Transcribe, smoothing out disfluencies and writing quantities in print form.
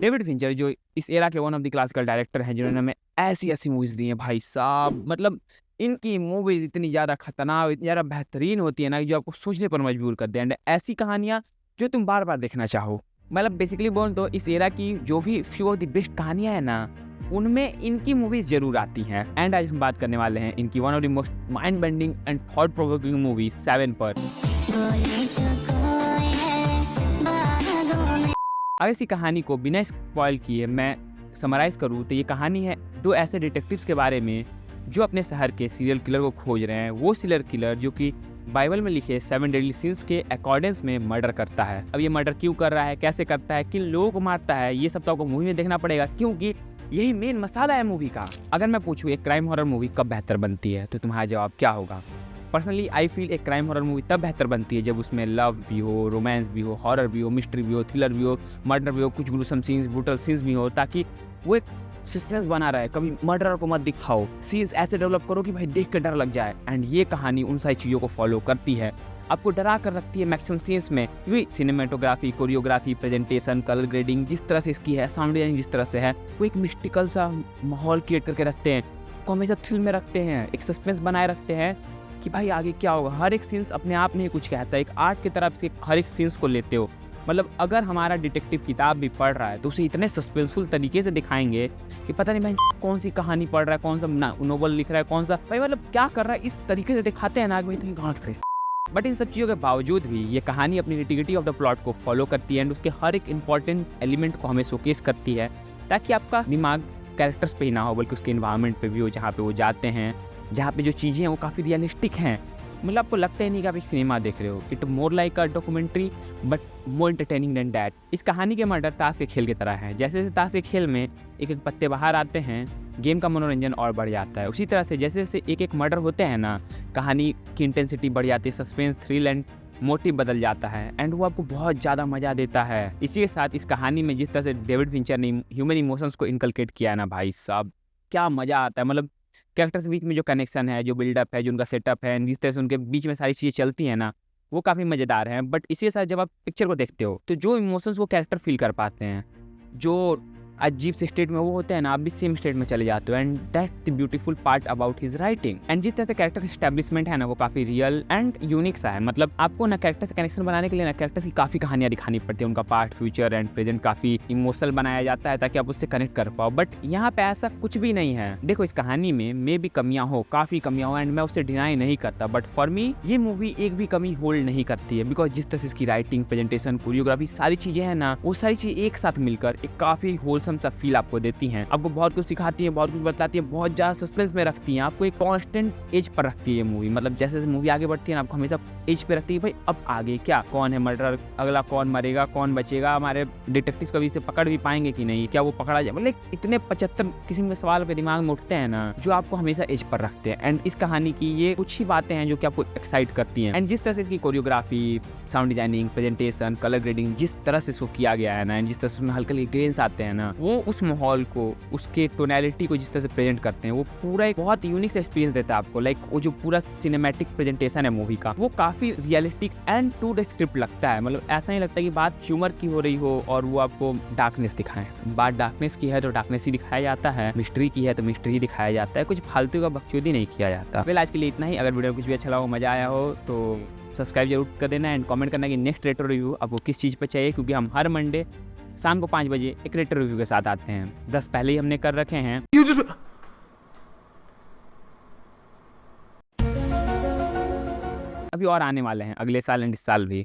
David Fincher जो इस era के one of the classical director हैं, जिन्होंने हमें ऐसी मूवीज दी हैं भाई साहब, मतलब इनकी मूवीज इतनी ज़्यादा खतरनाक, इतनी ज़्यादा बेहतरीन होती है ना, जो आपको सोचने पर मजबूर कर दे। एंड ऐसी कहानियाँ जो तुम बार बार देखना चाहो। मतलब बेसिकली बोल तो इस एरा की जो भी फ्यू ऑफ द बेस्ट कहानियाँ हैं ना, उनमें इनकी मूवीज जरूर आती हैं। एंड आज हम बात करने वाले हैं इनकी one of the most mind bending and thought provoking movie 7 पर। अगर इसी कहानी को बिना स्पॉइल किए मैं समराइज करूँ तो ये कहानी है दो ऐसे डिटेक्टिव्स के बारे में जो अपने शहर के सीरियल किलर को खोज रहे हैं। वो सीरियल किलर जो कि बाइबल में लिखे 7 डेडली सिंस के अकॉर्डेंस में मर्डर करता है। अब ये मर्डर क्यों कर रहा है, कैसे करता है, किन लोगों को मारता है, ये सब तो आपको मूवी में देखना पड़ेगा, क्योंकि यही मेन मसाला है मूवी का। अगर मैं पूछूँ एक क्राइम हॉरर मूवी कब बेहतर बनती है, तो तुम्हारा जवाब क्या होगा? पर्सनली आई फील एक क्राइम हॉरर मूवी तब बेहतर बनती है जब उसमें लव भी हो, रोमांस भी हो, हॉरर भी हो, मिस्ट्री भी हो, थ्रिलर भी हो, मर्डर भी हो, कुछ ग्रुसम सीन्स, ब्रूटल सीन्स भी हो, ताकि वो एक सस्पेंस बना रहे। कभी मर्डरर को मत दिखाओ, सीन्स ऐसे डेवलप करो कि भाई देख के डर लग जाए। एंड ये कहानी उन सारी चीज़ों को फॉलो करती है, आपको डरा कर रखती है मैक्सिमम सीन्स में। क्योंकि cinematography, choreography, presentation, colour grading जिस तरह से इसकी है, साउंड डिजाइनिंग जिस तरह से है, वो एक मिस्टिकल सा माहौल क्रिएट करके रखते हैं, को हमेशा थ्रिल में रखते हैं, एक सस्पेंस बनाए रखते हैं कि भाई आगे क्या होगा। हर एक सीन्स अपने आप में ही कुछ कहता है, एक आर्ट की तरफ से हर एक सीन्स को लेते हो। मतलब अगर हमारा डिटेक्टिव किताब भी पढ़ रहा है तो उसे इतने सस्पेंसफुल तरीके से दिखाएंगे कि पता नहीं भाई कौन सी कहानी पढ़ रहा है, कौन सा नोवेल लिख रहा है, कौन सा भाई मतलब क्या कर रहा है, इस तरीके से दिखाते हैं ना कि इतनी गांठ पे। बट इन सब चीज़ों के बावजूद भी ये कहानी अपनी निटिग्रिटी ऑफ द प्लॉट को फॉलो करती है एंड उसके हर एक इंपॉर्टेंट एलिमेंट को हमें शोकेस करती है, ताकि आपका दिमाग कैरेक्टर्स पे ही ना हो बल्कि उसके इन्वायरमेंट पे भी हो, जहाँ पे वो जाते हैं, जहाँ पे जो चीज़ें हैं वो काफ़ी रियलिस्टिक हैं। मतलब आपको लगता ही नहीं कि आप एक सिनेमा देख रहे हो। It more like a documentary but more entertaining than that. इस कहानी के मर्डर ताश के खेल की तरह है। जैसे जैसे ताश के खेल में एक एक पत्ते बाहर आते हैं, गेम का मनोरंजन और बढ़ जाता है। उसी तरह से जैसे जैसे एक एक मर्डर होते हैं ना, कहानी की इंटेंसिटी बढ़ जाती है, सस्पेंस, थ्रिल एंड मोटिव बदल जाता है एंड वो आपको बहुत ज़्यादा मज़ा देता है। इसी के साथ इस कहानी में जिस तरह से डेविड फिंचर ने ह्यूमन इमोशंस को इनकलकेट किया है ना भाई साहब, क्या मज़ा आता है। मतलब कैरेक्टर्स के बीच में जो कनेक्शन है, जो बिल्डअप है, जो उनका सेटअप है, जिस तरह से उनके बीच में सारी चीज़ें चलती हैं ना, वो काफ़ी मज़ेदार हैं। बट इसी के साथ जब आप पिक्चर को देखते हो तो जो इमोशंस वो कैरेक्टर फील कर पाते हैं, जो अजीब से स्टेट में वो होते हैं ना, आप भी सेम स्टेट में चले जाते हो। And that the beautiful part about his writing. And जिस तरह से कैरेक्टर एस्टेब्लिशमेंट है ना, वो काफ़ी रियल एंड यूनिक सा है। मतलब आपको ना कैरेक्टर से कनेक्शन बनाने के लिए ना कैरेक्टर्स की काफ़ी कहानियाँ दिखानी पड़ती है, उनका पास्ट, फ्यूचर एंड प्रेजेंट काफ़ी इमोशनल बनाया जाता है ताकि आप उससे कनेक्ट कर पाओ। बट यहाँ पे ऐसा कुछ भी नहीं है। देखो इस कहानी में मे भी कमियाँ हो, काफ़ी कमियाँ हो, एंड मैं उससे डिनाई नहीं करता, बट फॉर मी ये मूवी एक भी कमी होल्ड नहीं करती है। बिकॉज जिस तरह से इसकी राइटिंग, प्रेजेंटेशन, कोरियोग्राफी सारी चीज़ें हैं ना, वो सारी चीज़ एक साथ मिलकर एक काफ़ी होलसम सा फील आपको देती हैं। आपको बहुत कुछ सिखाती है, बहुत कुछ बताती है, बहुत ज़्यादा सस्पेंस में रखती है, आपको एक कांस्टेंट एज पर रखती है ये मूवी। मतलब जैसे जैसे मूवी आगे बढ़ती है ना, आपको हमेशा एज पे रखती है भाई अब आगे क्या, कौन है मर्डरर, अगला कौन मरेगा, कौन बचेगा, हमारे डिटेक्टिव्स कभी इसे पकड़ भी पाएंगे कि नहीं, क्या वो पकड़ा जाए। मतलब इतने 75 किस्म के सवाल के दिमाग में उठते हैं ना, जो आपको हमेशा एज पर रखते हैं। एंड इस कहानी की ये कुछ ही बातें हैं जो कि आपको एक्साइट करती हैं। एंड जिस तरह से इसकी choreography, sound designing, presentation, colour grading जिस तरह से इसको किया गया है ना, एंड जिस तरह से उसमें हल्के हल्के ग्रेन्स आते हैं ना, वो उस माहौल को, उसके टोनैलिटी को जिस तरह से प्रेजेंट करते हैं, वो पूरा एक बहुत यूनिक एक्सपीरियंस देता है आपको। लाइक वो जो पूरा सिनेमैटिक प्रेजेंटेशन है मूवी का, वो काफी realistic and to the script लगता है। मतलब ऐसा नहीं लगता कि बात ह्यूमर की हो रही हो और वो आपको डार्कनेस दिखाएं। बात डार्कनेस की है तो डार्कनेस ही दिखाया जाता है, मिस्ट्री की है तो मिस्ट्री ही दिखाया जाता है, कुछ फालतू का बकचोदी नहीं किया जाता। वेल आज के लिए इतना ही। अगर वीडियो कुछ भी अच्छा लगा, मजा आया हो तो सब्सक्राइब जरूर कर देना एंड कमेंट करना कि नेक्स्ट रेट्रो रिव्यू आपको किस चीज़ पर चाहिए, क्योंकि हम हर मंडे शाम को 5 बजे एक रेट्रो रिव्यू के साथ आते हैं। 10 पहले ही हमने कर रखे हैं। अभी और आने वाले हैं अगले साल एंड इस साल भी।